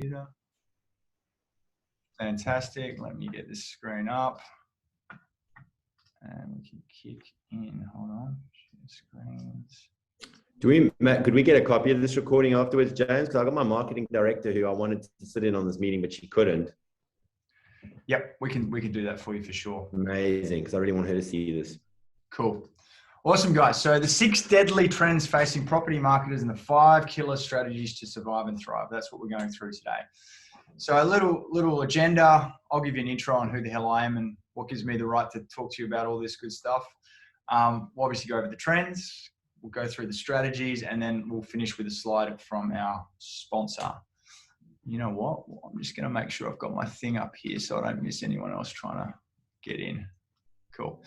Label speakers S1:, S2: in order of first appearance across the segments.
S1: computer. Fantastic. Let me get this screen up. And we can kick in. Hold on. Share screens.
S2: Matt, could we get a copy of this recording afterwards, James? Because I got my marketing director who I wanted to sit in on this meeting, but she couldn't.
S1: Yep, we can do that for you for sure.
S2: Amazing, because I really want her to see this.
S1: Cool. Awesome, guys. So the 6 deadly trends facing property marketers and the 5 killer strategies to survive and thrive. That's what we're going through today. So a little agenda. I'll give you an intro on who the hell I am and what gives me the right to talk to you about all this good stuff. We'll obviously go over the trends. We'll go through the strategies, and then we'll finish with a slide from our sponsor. You know what? I'm just going to make sure I've got my thing up here so I don't miss anyone else trying to get in. Cool.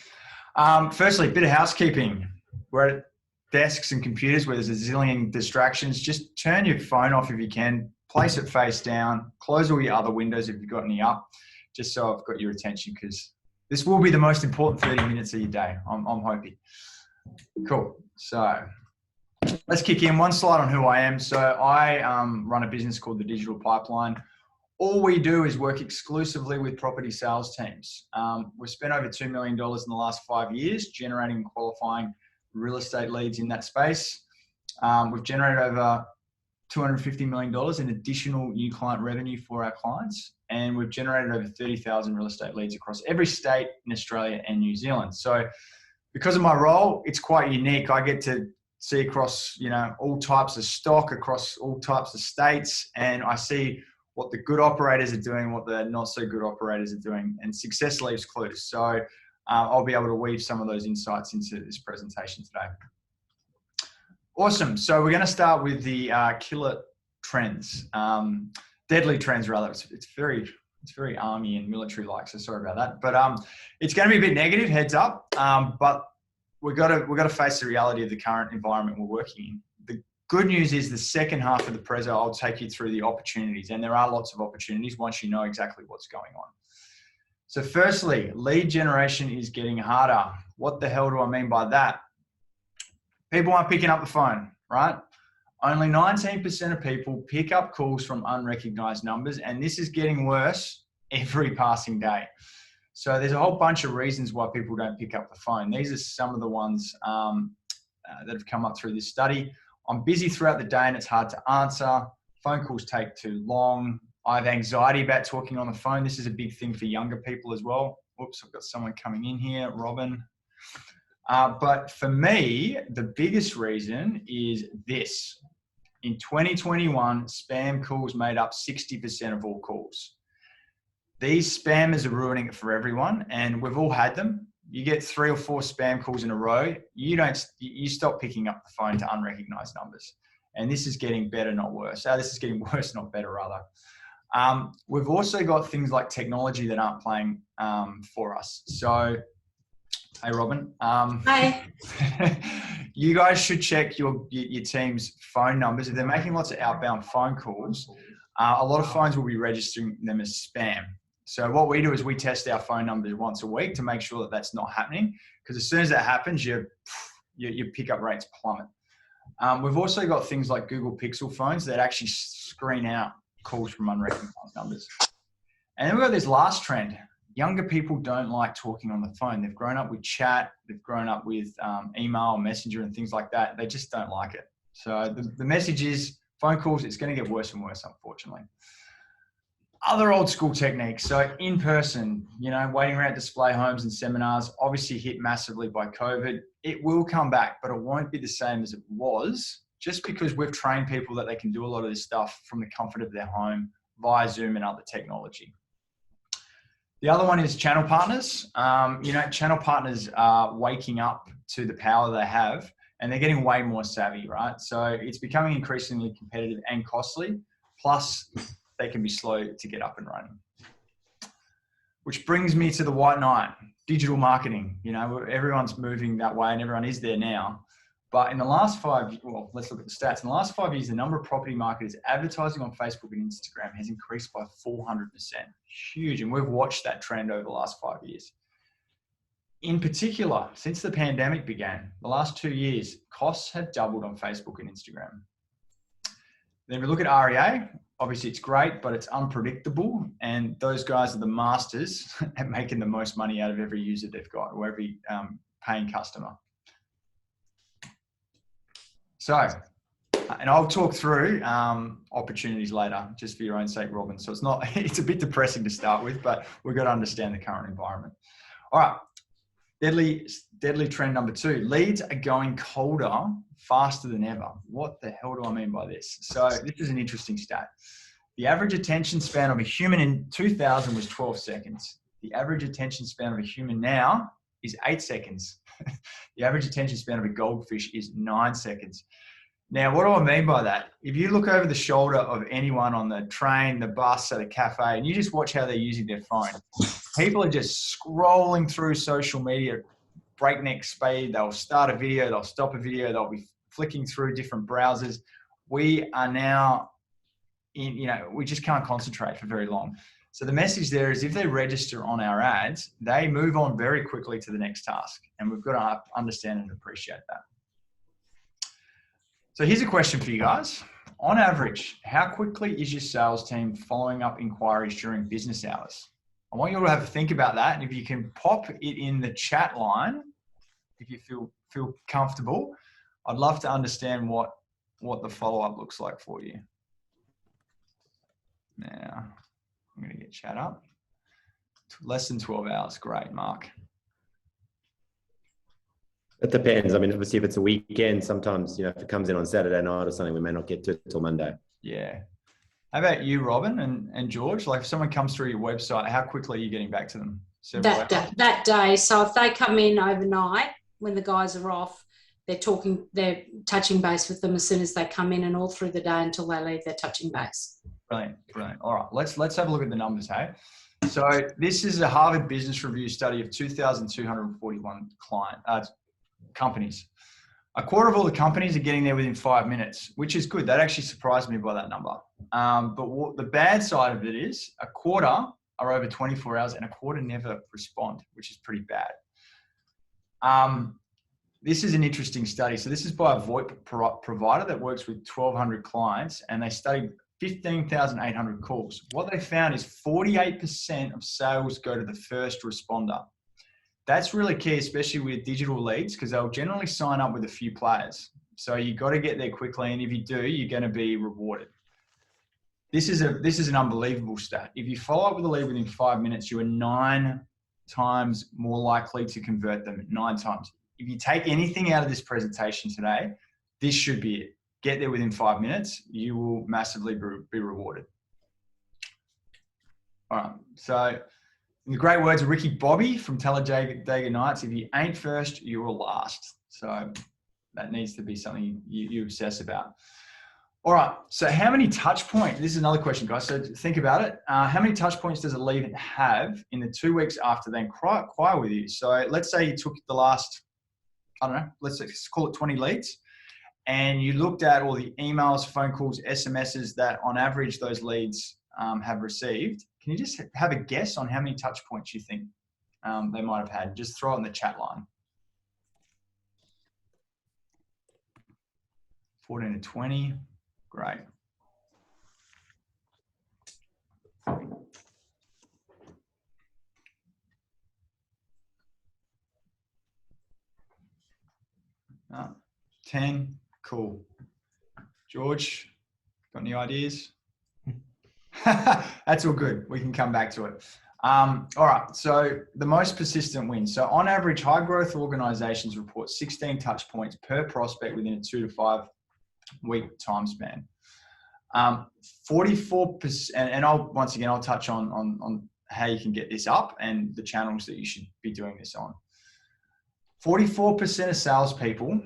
S1: Firstly, a bit of housekeeping. We're at desks and computers where there's a zillion distractions. Just turn your phone off if you can. Place it face down. Close all your other windows if you've got any up, just so I've got your attention, because this will be the most important 30 minutes of your day. I'm hoping. Cool. So let's kick in. One slide on who I am. So I run a business called The Digital Pipeline. All we do is work exclusively with property sales teams. We've spent over $2 million in the last 5 years generating and qualifying real estate leads in that space. We've generated over $250 million in additional new client revenue for our clients. And we've generated over 30,000 real estate leads across every state in Australia and New Zealand. So because of my role, it's quite unique. I get to see across, all types of stock, across all types of states, and I see what the good operators are doing, what the not so good operators are doing, and success leaves clues. So I'll be able to weave some of those insights into this presentation today. Awesome. So we're going to start with the killer trends, deadly trends rather. It's very army and military like, so sorry about that. But it's going to be a bit negative, heads up. But we've got to face the reality of the current environment we're working in. The good news is the second half of the preso, I'll take you through the opportunities, and there are lots of opportunities once you know exactly what's going on. So firstly, lead generation is getting harder. What the hell do I mean by that? People aren't picking up the phone, right? Only 19% of people pick up calls from unrecognized numbers, and this is getting worse every passing day. So there's a whole bunch of reasons why people don't pick up the phone. These are some of the ones that have come up through this study. I'm busy throughout the day and it's hard to answer. Phone calls take too long. I have anxiety about talking on the phone. This is a big thing for younger people as well. Whoops, I've got someone coming in here, Robin. But for me, the biggest reason is this. In 2021, spam calls made up 60% of all calls. These spammers are ruining it for everyone, and we've all had them. You get 3 or 4 spam calls in a row, you stop picking up the phone to unrecognized numbers. And this is getting better, not worse. This is getting worse, not better, rather. We've also got things like technology that aren't playing for us. So, hey, Robin.
S3: Hi.
S1: You guys should check your team's phone numbers. If they're making lots of outbound phone calls, a lot of phones will be registering them as spam. So what we do is we test our phone numbers once a week to make sure that that's not happening. Because as soon as that happens, your pickup rates plummet. We've also got things like Google Pixel phones that actually screen out calls from unrecognized numbers. And then we've got this last trend. Younger people don't like talking on the phone. They've grown up with chat. They've grown up with email, messenger, and things like that. They just don't like it. So the message is phone calls, it's going to get worse and worse, unfortunately. Other old school techniques. So in person, waiting around display homes and seminars, obviously hit massively by COVID. It will come back, but it won't be the same as it was, just because we've trained people that they can do a lot of this stuff from the comfort of their home via Zoom and other technology. The other one is channel partners. Channel partners are waking up to the power they have, and they're getting way more savvy, right? So it's becoming increasingly competitive and costly. Plus, they can be slow to get up and running. Which brings me to the white knight, digital marketing. Everyone's moving that way and everyone is there now. But in the last 5 years, well, let's look at the stats. In the last 5 years, the number of property marketers advertising on Facebook and Instagram has increased by 400%. Huge. And we've watched that trend over the last 5 years. In particular, since the pandemic began, the last 2 years, costs have doubled on Facebook and Instagram. Then we look at REA. obviously it's great, but it's unpredictable. And those guys are the masters at making the most money out of every user they've got, or every paying customer. So, and I'll talk through opportunities later, just for your own sake, Robin. So it's a bit depressing to start with, but we've got to understand the current environment. All right. Deadly trend number 2, leads are going colder faster than ever. What the hell do I mean by this? So this is an interesting stat. The average attention span of a human in 2000 was 12 seconds. The average attention span of a human now is 8 seconds. The average attention span of a goldfish is 9 seconds. Now, what do I mean by that? If you look over the shoulder of anyone on the train, the bus, at a cafe, and you just watch how they're using their phone, people are just scrolling through social media, breakneck speed. They'll start a video, they'll stop a video, they'll be flicking through different browsers. We are now we just can't concentrate for very long. So the message there is, if they register on our ads, they move on very quickly to the next task. And we've got to understand and appreciate that. So here's a question for you guys. On average, how quickly is your sales team following up inquiries during business hours? I want you all to have a think about that. And if you can pop it in the chat line, if you feel comfortable, I'd love to understand what the follow-up looks like for you. Now, I'm going to get chat up. Less than 12 hours. Great, Mark.
S2: It depends. I mean, obviously, if it's a weekend, sometimes, if it comes in on Saturday night or something, we may not get to it till Monday.
S1: Yeah. How about you, Robin and George? Like, if someone comes through your website, how quickly are you getting back to them?
S3: That day. So if they come in overnight, when the guys are off, they're touching base with them as soon as they come in, and all through the day until they leave, they're touching base.
S1: Brilliant. All right, let's have a look at the numbers, hey? So this is a Harvard Business Review study of 2,241 companies. A quarter of all the companies are getting there within 5 minutes, which is good. That actually surprised me by that number. But the bad side of it is a quarter are over 24 hours and a quarter never respond, which is pretty bad. This is an interesting study. So this is by a VoIP provider that works with 1,200 clients, and they studied 15,800 calls. What they found is 48% of sales go to the first responder. That's really key, especially with digital leads, because they'll generally sign up with a few players. So you got to get there quickly, and if you do, you're going to be rewarded. This is an unbelievable stat. If you follow up with a lead within 5 minutes, you are 9 times more likely to convert them. 9 times. If you take anything out of this presentation today, this should be it. Get there within 5 minutes. You will massively be rewarded. All right. So in the great words of Ricky Bobby from Talladega Nights, if you ain't first, you will last. So that needs to be something you obsess about. All right. So how many touch points? This is another question, guys. So think about it. How many touch points does a lead have in the 2 weeks after they inquire with you? So let's say you took the last, I don't know, let's call it 20 leads, and you looked at all the emails, phone calls, SMSs that on average those leads have received. Can you just have a guess on how many touch points you think they might have had? Just throw it in the chat line. 14 to 20. Great. Oh, 10. Cool. George, got any ideas? That's all good. We can come back to it. All right. So the most persistent wins. So on average, high growth organizations report 16 touch points per prospect within a 2 to 5 week time span. 44%, and I'll touch on how you can get this up and the channels that you should be doing this on. 44% of salespeople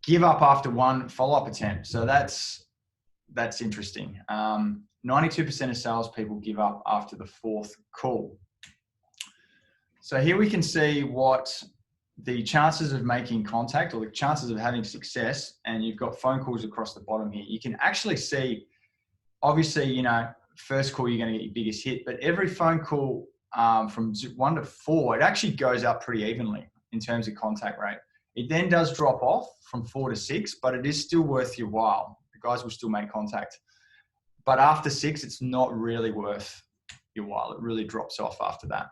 S1: give up after one follow-up attempt. So that's interesting. 92% of salespeople give up after the 4th call. So here we can see what the chances of making contact, or the chances of having success, and you've got phone calls across the bottom here. You can actually see, obviously, first call, you're going to get your biggest hit, but every phone call from 1 to 4, it actually goes up pretty evenly in terms of contact rate. It then does drop off from 4 to 6, but it is still worth your while. The guys will still make contact. But after 6, it's not really worth your while. It really drops off after that.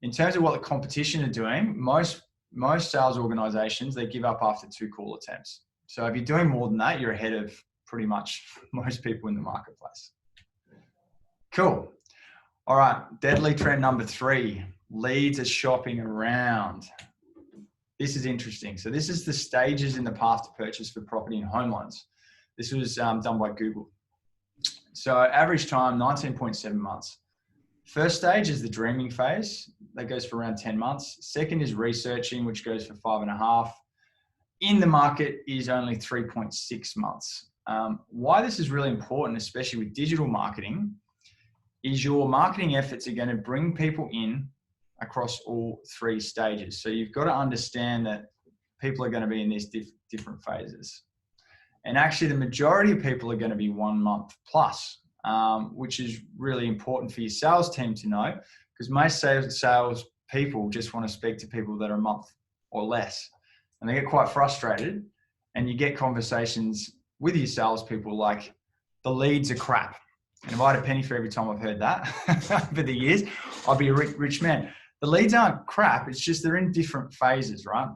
S1: In terms of what the competition are doing, most sales organizations, they give up after 2 call attempts. So if you're doing more than that, you're ahead of pretty much most people in the marketplace. Cool. All right. Deadly trend number 3, leads are shopping around. This is interesting. So this is the stages in the path to purchase for property and home loans. This was done by Google. So average time, 19.7 months. First stage is the dreaming phase. That goes for around 10 months. Second is researching, which goes for 5.5. In the market is only 3.6 months. Why this is really important, especially with digital marketing, is your marketing efforts are going to bring people in across all 3 stages. So you've got to understand that people are going to be in these different phases. And actually the majority of people are going to be 1 month plus, which is really important for your sales team to know, because most sales people just want to speak to people that are a month or less. And they get quite frustrated, and you get conversations with your salespeople like, the leads are crap. And if I had a penny for every time I've heard that over the years, I'd be a rich man. The leads aren't crap. It's just they're in different phases, right?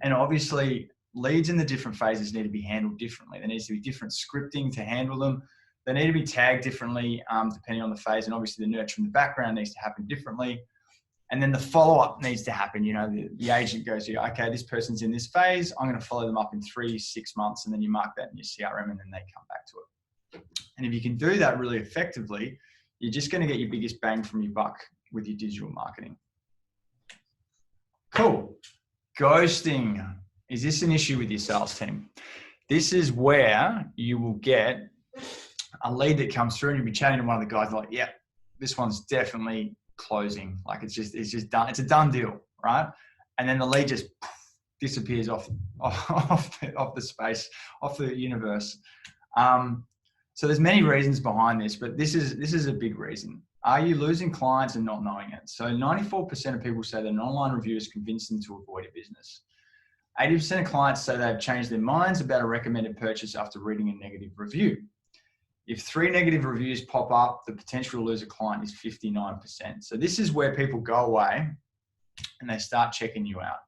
S1: And obviously leads in the different phases need to be handled differently. There needs to be different scripting to handle them. They need to be tagged differently depending on the phase. And obviously the nurture in the background needs to happen differently. And then the follow-up needs to happen. You know, the agent goes, okay, this person's in this phase. I'm going to follow them up in 3-6 months. And then you mark that in your CRM and then they come back to it. And if you can do that really effectively, you're just going to get your biggest bang from your buck with your digital marketing. Cool. Ghosting. Is this an issue with your sales team? This is where you will get a lead that comes through and you'll be chatting to one of the guys like, yeah, this one's definitely closing. Like it's just done. It's a done deal, right? And then the lead just disappears off the space, off the universe. So there's many reasons behind this, but this is a big reason. Are you losing clients and not knowing it? So 94% of people say that an online review has convinced them to avoid a business. 80% of clients say they've changed their minds about a recommended purchase after reading a negative review. If 3 negative reviews pop up, the potential to lose a client is 59%. So this is where people go away and they start checking you out.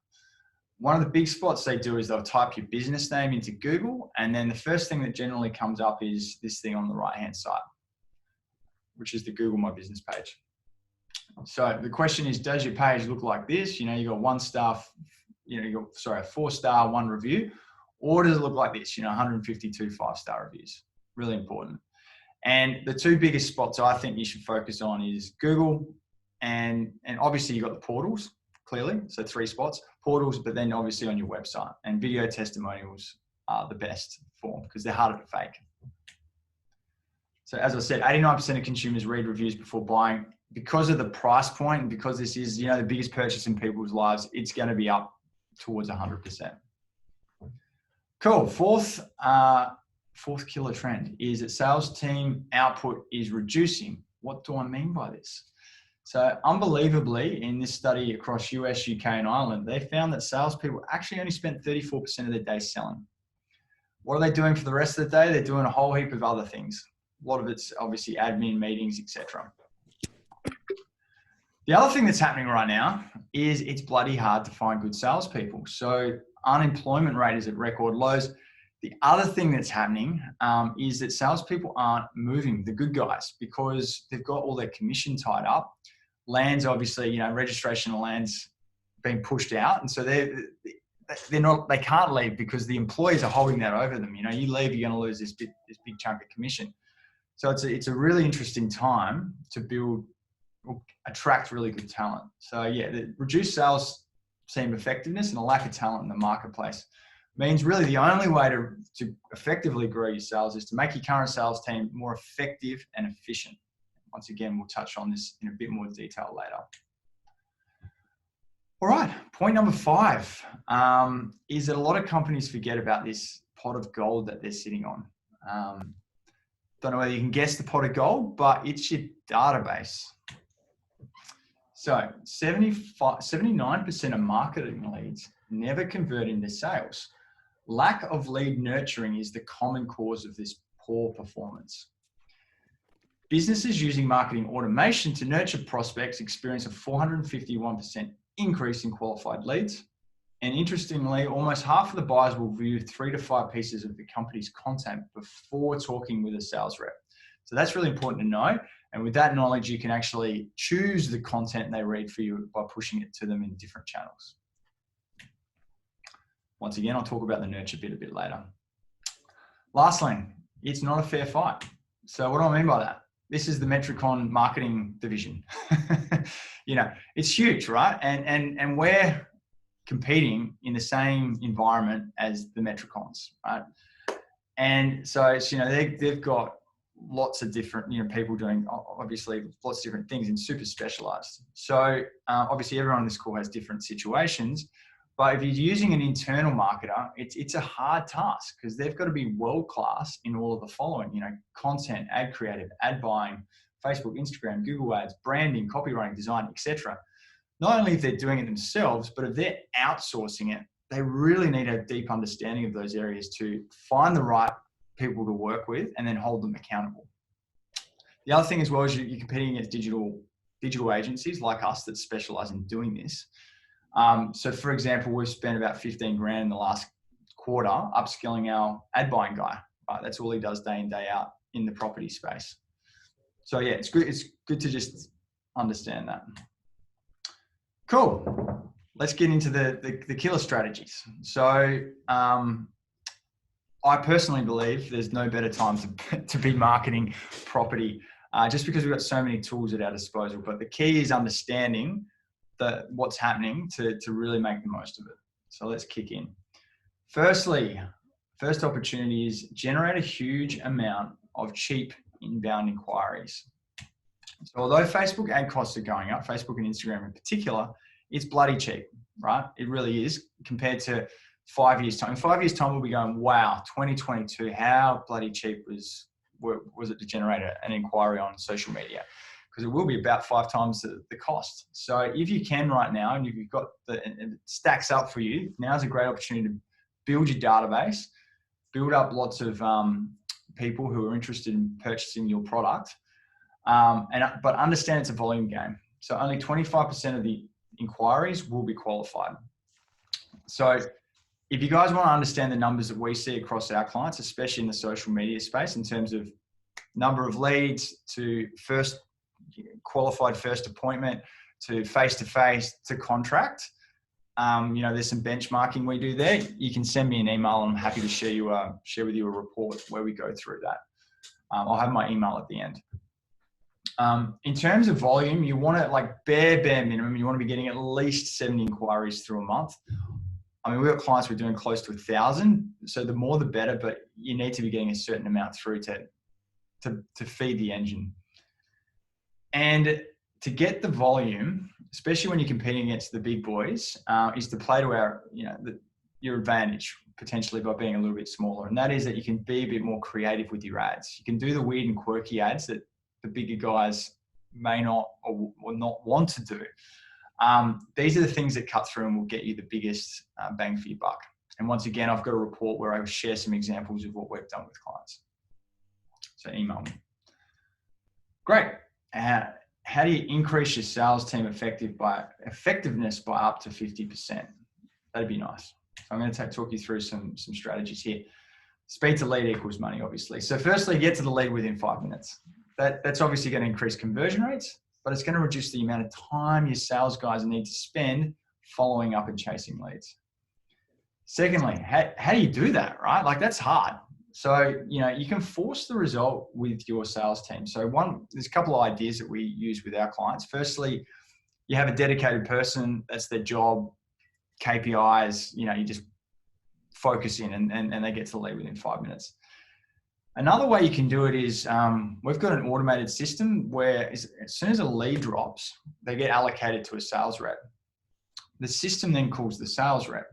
S1: One of the big spots they do is they'll type your business name into Google, and then the first thing that generally comes up is this thing on the right-hand side, which is the Google My Business page. So the question is, does your page look like this? You know, you got 1 star, a 4-star, 1 review, or does it look like this? 152 5-star reviews. Really important. And the 2 biggest spots I think you should focus on is Google and obviously you got the portals, clearly. So 3 spots, portals, but then obviously on your website, and video testimonials are the best form because they're harder to fake. So as I said, 89% of consumers read reviews before buying. Because of the price point and because this is, the biggest purchase in people's lives, it's going to be up towards 100%. Cool. Fourth killer trend is that sales team output is reducing. What do I mean by this? So unbelievably, in this study across US, UK, and Ireland, they found that salespeople actually only spent 34% of their day selling. What are they doing for the rest of the day? They're doing a whole heap of other things. A lot of it's obviously admin, meetings, etc. The other thing that's happening right now is it's bloody hard to find good salespeople. So unemployment rate is at record lows. The other thing that's happening is that salespeople aren't moving, the good guys, because they've got all their commission tied up. Lands, obviously, registration of lands being pushed out, and so they can't leave because the employers are holding that over them. You leave, you're going to lose this big chunk of commission. So it's a really interesting time to attract really good talent. So yeah, the reduced sales team effectiveness and a lack of talent in the marketplace means really the only way to effectively grow your sales is to make your current sales team more effective and efficient. Once again, we'll touch on this in a bit more detail later. All right, point number 5 is that a lot of companies forget about this pot of gold that they're sitting on. Don't know whether you can guess the pot of gold, but it's your database. So 79% of marketing leads never convert into sales. Lack of lead nurturing is the common cause of this poor performance. Businesses using marketing automation to nurture prospects experience a 451% increase in qualified leads. And interestingly, almost half of the buyers will view 3 to 5 pieces of the company's content before talking with a sales rep. So that's really important to know. And with that knowledge, you can actually choose the content they read for you by pushing it to them in different channels. Once again, I'll talk about the nurture bit a bit later. Lastly, it's not a fair fight. So what do I mean by that? This is the Metricon marketing division. You know, it's huge, right? And we're competing in the same environment as the Metricons, right? And so it's, you know, they've got lots of different, you know, people doing obviously lots of different things and super specialized. So obviously everyone on this call has different situations, but if you're using an internal marketer, it's a hard task because they've got to be world-class in all of the following, you know, content, ad creative, ad buying, Facebook, Instagram, Google ads, branding, copywriting, design, etc. Not only if they're doing it themselves, but if they're outsourcing it, they really need a deep understanding of those areas to find the right people to work with and then hold them accountable. The other thing as well is you're competing against digital agencies like us that specialize in doing this. So for example, we've spent about 15 grand in the last quarter upskilling our ad buying guy. Right? That's all he does day in, day out in the property space. So yeah, it's good to just understand that. Cool. Let's get into the killer strategies. So I personally believe there's no better time to be marketing property just because we've got so many tools at our disposal. But the key is understanding what's happening to really make the most of it. So let's kick in. Firstly, first opportunity is generate a huge amount of cheap inbound inquiries. So although Facebook ad costs are going up, Facebook and Instagram in particular, it's bloody cheap, right? It really is compared to 5 years time. In 5 years time, we'll be going, wow, 2022, how bloody cheap was it to generate an inquiry on social media? Because it will be about 5 times the cost. So if you can right now, and you've got and it stacks up for you, now's a great opportunity to build your database, build up lots of people who are interested in purchasing your product, but understand it's a volume game. So only 25% of the inquiries will be qualified. So if you guys want to understand the numbers that we see across our clients, especially in the social media space, in terms of number of leads to qualified first appointment to face-to-face to contract, you know, there's some benchmarking we do there. You can send me an email and I'm happy to share with you a report where we go through that. I'll have my email at the end. In terms of volume, you want to, like, bare minimum, you want to be getting at least 70 inquiries through a month. I mean, we've got clients who are doing close to 1,000. So the more the better, but you need to be getting a certain amount through to feed the engine. And to get the volume, especially when you're competing against the big boys, is to play to your advantage, potentially by being a little bit smaller. And that is that you can be a bit more creative with your ads. You can do the weird and quirky ads that the bigger guys may not or not want to do. These are the things that cut through and will get you the biggest bang for your buck. And once again, I've got a report where I share some examples of what we've done with clients. So email me. Great. How do you increase your sales team effectiveness by up to 50%? That'd be nice. So I'm going to talk you through some strategies here. Speed to lead equals money, obviously. So firstly, get to the lead within 5 minutes. That's obviously going to increase conversion rates, but it's going to reduce the amount of time your sales guys need to spend following up and chasing leads. Secondly, how do you do that, right? Like, that's hard. So, you know, you can force the result with your sales team. So there's a couple of ideas that we use with our clients. Firstly, you have a dedicated person, that's their job, KPIs, you know, you just focus in and they get to the lead within 5 minutes. Another way you can do it is we've got an automated system where as soon as a lead drops, they get allocated to a sales rep. The system then calls the sales rep.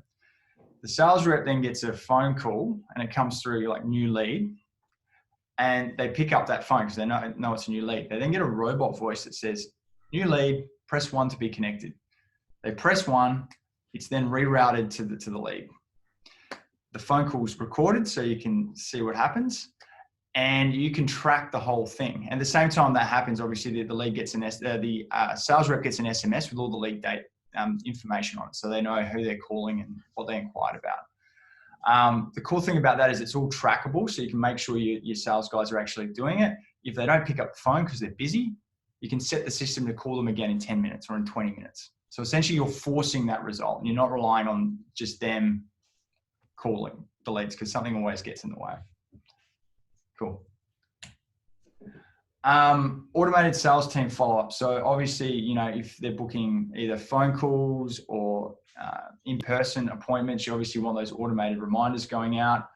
S1: The sales rep then gets a phone call and it comes through like new lead, and they pick up that phone because they know it's a new lead. They then get a robot voice that says, new lead, press 1 to be connected. They press 1, it's then rerouted to the lead. The phone call is recorded so you can see what happens. and you can track the whole thing. And at the same time that happens, obviously the lead gets the sales rep gets an SMS with all the lead date information on it, so they know who they're calling and what they inquired about. The cool thing about that is it's all trackable, so you can make sure your sales guys are actually doing it. If they don't pick up the phone because they're busy, you can set the system to call them again in 10 minutes or in 20 minutes. So essentially you're forcing that result, and you're not relying on just them calling the leads, because something always gets in the way. Cool. Automated sales team follow-up. So obviously, you know, if they're booking either phone calls or in-person appointments, you obviously want those automated reminders going out.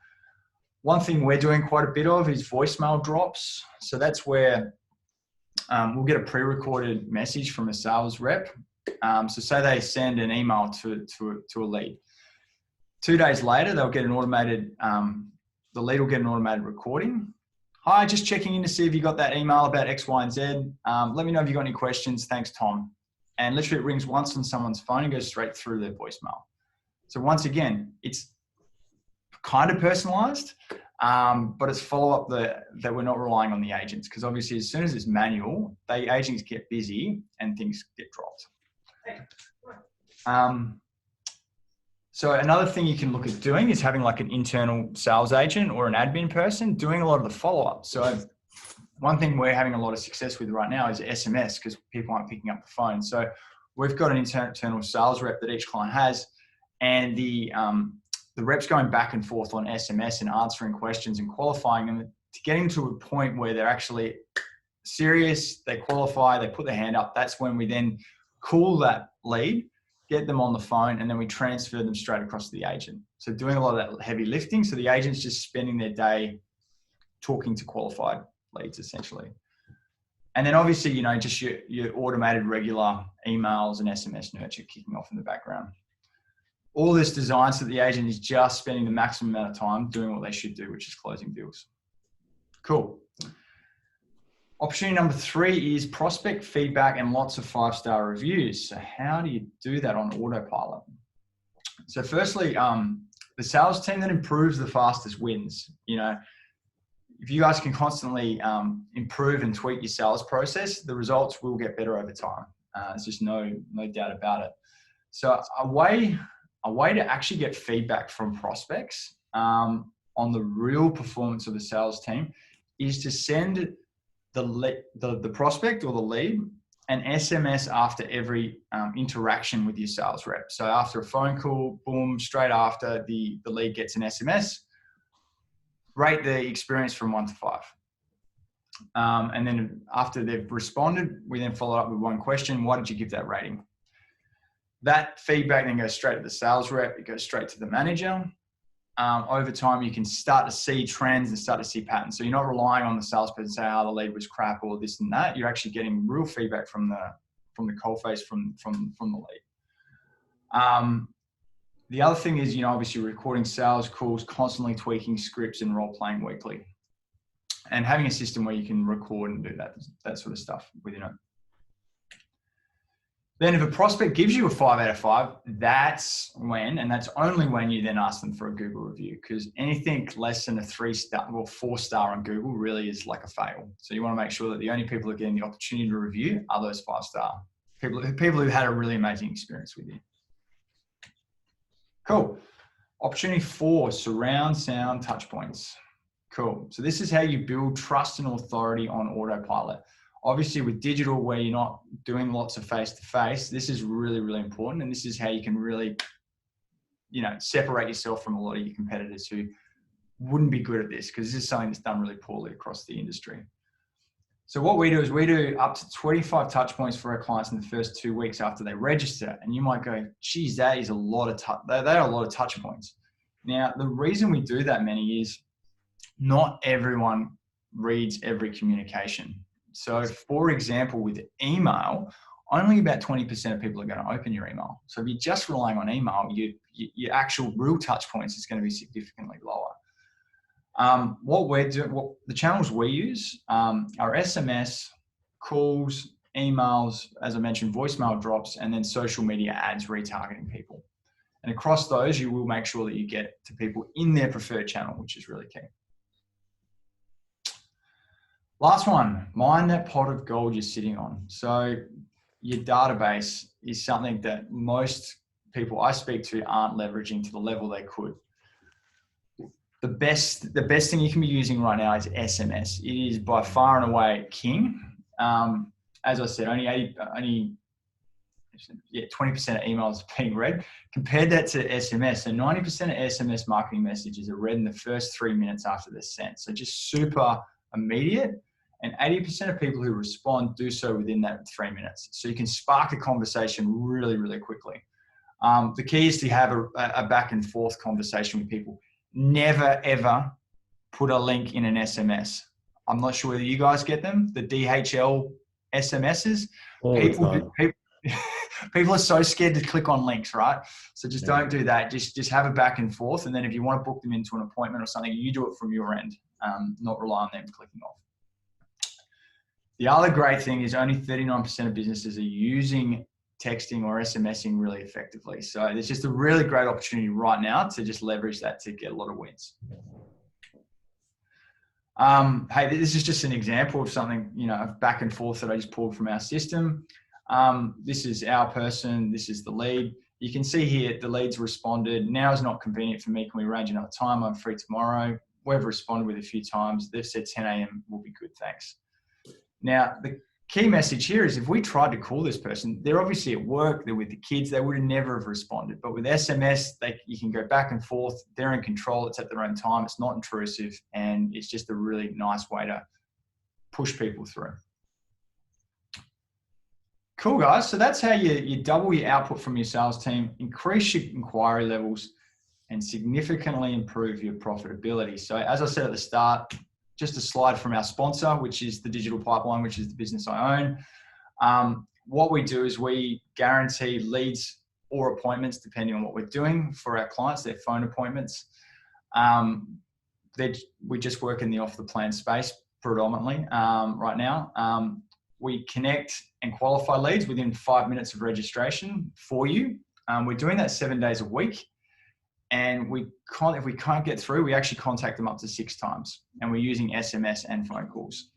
S1: One thing we're doing quite a bit of is voicemail drops. So that's where we'll get a pre-recorded message from a sales rep. So say they send an email to a lead. 2 days later, they'll get an automated, the lead will get an automated recording. Hi, just checking in to see if you got that email about X, Y, and Z. Let me know if you got any questions. Thanks, Tom. And literally it rings once on someone's phone and goes straight through their voicemail. So once again, it's kind of personalized, but it's follow-up that we're not relying on the agents, because obviously as soon as it's manual, the agents get busy and things get dropped. So another thing you can look at doing is having like an internal sales agent or an admin person doing a lot of the follow-up. So one thing we're having a lot of success with right now is SMS, because people aren't picking up the phone. So we've got an internal sales rep that each client has, and the rep's going back and forth on SMS and answering questions and qualifying them to getting to a point where they're actually serious, they qualify, they put their hand up. That's when we then call that lead, get them on the phone, and then we transfer them straight across to the agent. So doing a lot of that heavy lifting. So the agent's just spending their day talking to qualified leads essentially. And then obviously, you know, just your automated regular emails and SMS nurture kicking off in the background. All this designed so that the agent is just spending the maximum amount of time doing what they should do, which is closing deals. Cool. Opportunity number 3 is prospect feedback and lots of 5-star reviews. So how do you do that on autopilot? So firstly, the sales team that improves the fastest wins. You know, if you guys can constantly improve and tweak your sales process, the results will get better over time. There's just no doubt about it. So a way to actually get feedback from prospects on the real performance of the sales team is to send the prospect or the lead an SMS after every interaction with your sales rep. So after a phone call, boom, straight after the lead gets an SMS, rate the experience from 1 to 5. And then after they've responded, we then follow up with one question. Why did you give that rating? That feedback then goes straight to the sales rep. It goes straight to the manager. Over time, you can start to see trends and start to see patterns. So you're not relying on the salesperson to say, oh, the lead was crap or this and that. You're actually getting real feedback from the coalface from the lead. The other thing is, you know, obviously recording sales calls, constantly tweaking scripts and role playing weekly, and having a system where you can record and do that sort of stuff within it. Then if a prospect gives you a 5 out of 5, that's when, and that's only when you then ask them for a Google review, because anything less than a 3-star or 4-star on Google really is like a fail. So you want to make sure that the only people who are getting the opportunity to review are those 5-star people who had a really amazing experience with you. Cool. Opportunity 4, surround sound touch points. Cool. So this is how you build trust and authority on autopilot. Obviously with digital, where you're not doing lots of face-to-face, this is really, really important. And this is how you can really, you know, separate yourself from a lot of your competitors who wouldn't be good at this, because this is something that's done really poorly across the industry. So what we do is we do up to 25 touch points for our clients in the first 2 weeks after they register. And you might go, geez, that is a lot of they are a lot of touch points. Now, the reason we do that many is not everyone reads every communication. So for example, with email, only about 20% of people are going to open your email. So if you're just relying on email, your actual real touch points is going to be significantly lower. What the channels we use are SMS, calls, emails, as I mentioned, voicemail drops, and then social media ads retargeting people. And across those, you will make sure that you get to people in their preferred channel, which is really key. Last one, mind that pot of gold you're sitting on. So your database is something that most people I speak to aren't leveraging to the level they could. The best thing you can be using right now is SMS. It is by far and away king. As I said, only 20% of emails are being read. Compared that to SMS, so 90% of SMS marketing messages are read in the first 3 minutes after they're sent. So just super immediate. And 80% of people who respond do so within that 3 minutes. So you can spark a conversation really, really quickly. The key is to have a back and forth conversation with people. Never, ever put a link in an SMS. I'm not sure whether you guys get them, the DHL SMSs. People are so scared to click on links, right? So just don't do that. Just have a back and forth. And then if you want to book them into an appointment or something, you do it from your end, not rely on them clicking off. The other great thing is only 39% of businesses are using texting or SMSing really effectively. So there's just a really great opportunity right now to just leverage that to get a lot of wins. Hey, this is just an example of something, of back and forth that I just pulled from our system. This is our person. This is the lead. You can see here the leads responded. Now is not convenient for me. Can we arrange another time? I'm free tomorrow. We've responded with a few times. They've said 10 a.m. will be good. Thanks. Now, the key message here is if we tried to call this person, they're obviously at work, they're with the kids, they would have never have responded. But with SMS, you can go back and forth. They're in control. It's at their own time. It's not intrusive. And it's just a really nice way to push people through. Cool, guys. So that's how you double your output from your sales team, increase your inquiry levels, and significantly improve your profitability. So as I said at the start, just a slide from our sponsor, which is the Digital Pipeline, which is the business I own. What we do is we guarantee leads or appointments, depending on what we're doing for our clients, their phone appointments. We just work in the off-the-plan space predominantly right now. We connect and qualify leads within 5 minutes of registration for you. We're doing that 7 days a week. And if we can't get through, we actually contact them up to 6 times. And we're using SMS and phone calls.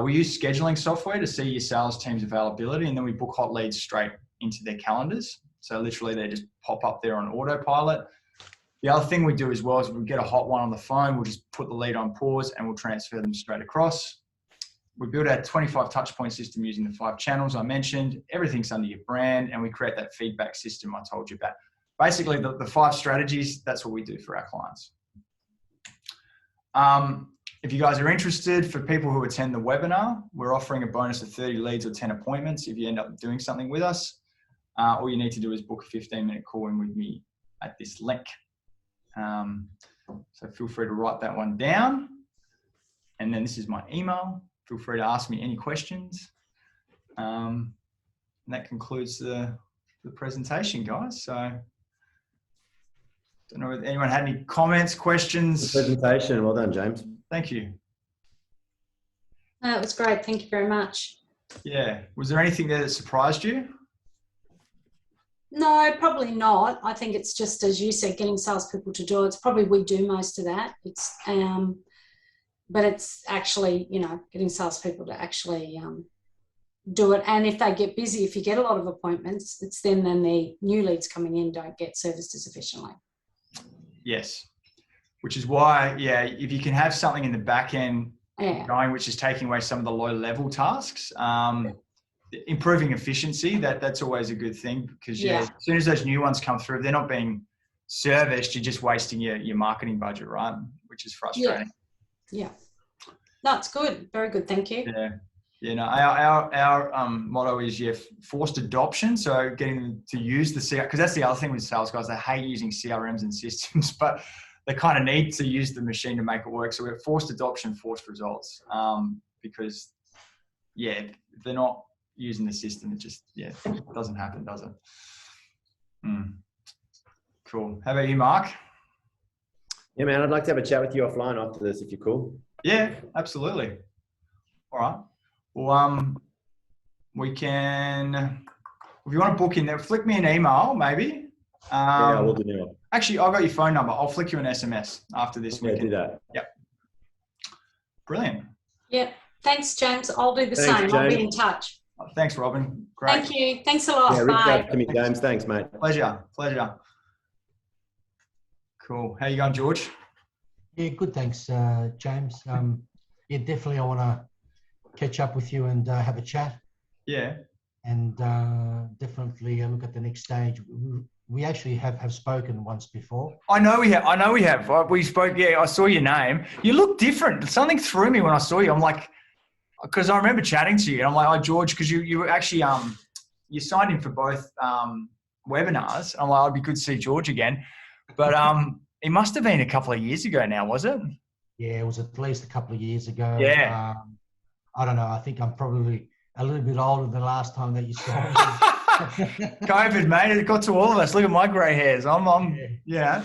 S1: We use scheduling software to see your sales team's availability, and then we book hot leads straight into their calendars. So literally they just pop up there on autopilot. The other thing we do as well is we get a hot one on the phone, we'll just put the lead on pause and we'll transfer them straight across. We build a 25 touch point system using the 5 channels I mentioned. Everything's under your brand, and we create that feedback system I told you about. Basically, the 5 strategies, that's what we do for our clients. If you guys are interested, for people who attend the webinar, we're offering a bonus of 30 leads or 10 appointments if you end up doing something with us. All you need to do is book a 15-minute call in with me at this link. So feel free to write that one down. And then this is my email. Feel free to ask me any questions. And that concludes the presentation, guys. So don't know if anyone had any comments, questions.
S2: Good presentation. Well done, James.
S1: Thank you.
S3: That was great. Thank you very much.
S1: Yeah. Was there anything there that surprised you?
S3: No, probably not. I think it's just, as you said, getting salespeople to do it. It's probably we do most of that. It's, but it's actually, getting salespeople to actually do it. And if they get busy, if you get a lot of appointments, it's then the new leads coming in don't get serviced as efficiently.
S1: Yes. Which is why, if you can have something in the back end going, which is taking away some of the low level tasks, improving efficiency, that's always a good thing, because as soon as those new ones come through, if they're not being serviced, you're just wasting your marketing budget, right? Which is frustrating.
S3: Yeah. No, it's good. Very good. Thank you.
S1: Yeah. Our motto is forced adoption. So getting them to use the CRM, because that's the other thing with sales guys, they hate using CRMs and systems, but they kind of need to use the machine to make it work. So we're forced adoption, forced results, because if they're not using the system, it just it doesn't happen, does it? Cool. How about you, Mark?
S2: Yeah, man, I'd like to have a chat with you offline after this, if you're cool.
S1: Yeah, absolutely. All right. Well, we can, if you want to book in there, flick me an email, maybe.
S2: Yeah, we'll do now.
S1: Actually, I've got your phone number. I'll flick you an SMS after this.
S2: Okay, do that.
S1: Yep. Brilliant.
S3: Yeah. Thanks, James. I'll do the
S2: Thanks,
S3: same. I'll be
S2: James.
S3: in touch.
S1: Thanks, Robin. Great.
S3: Thank you. Thanks a lot.
S2: Yeah, reach
S3: Bye.
S2: out to me, James. Thanks, mate.
S1: Pleasure. Cool. How you going, George?
S4: Yeah, good. Thanks, James. Yeah, definitely. I want to catch up with you and have a chat,
S1: Yeah.
S4: and definitely look at the next stage. We actually have spoken once before.
S1: I know we have. We spoke. Yeah, I saw your name. You look different. Something threw me when I saw you. I'm like, because I remember chatting to you, and I'm like, oh, George, because you were actually you signed in for both webinars. I'm like, it'd be good to see George again. But it must have been a couple of years ago now, was it?
S4: Yeah, it was at least a couple of years ago.
S1: Yeah.
S4: I don't know. I think I'm probably a little bit older than the last time that you saw me.
S1: COVID, mate. It got to all of us. Look at my grey hairs. I'm yeah.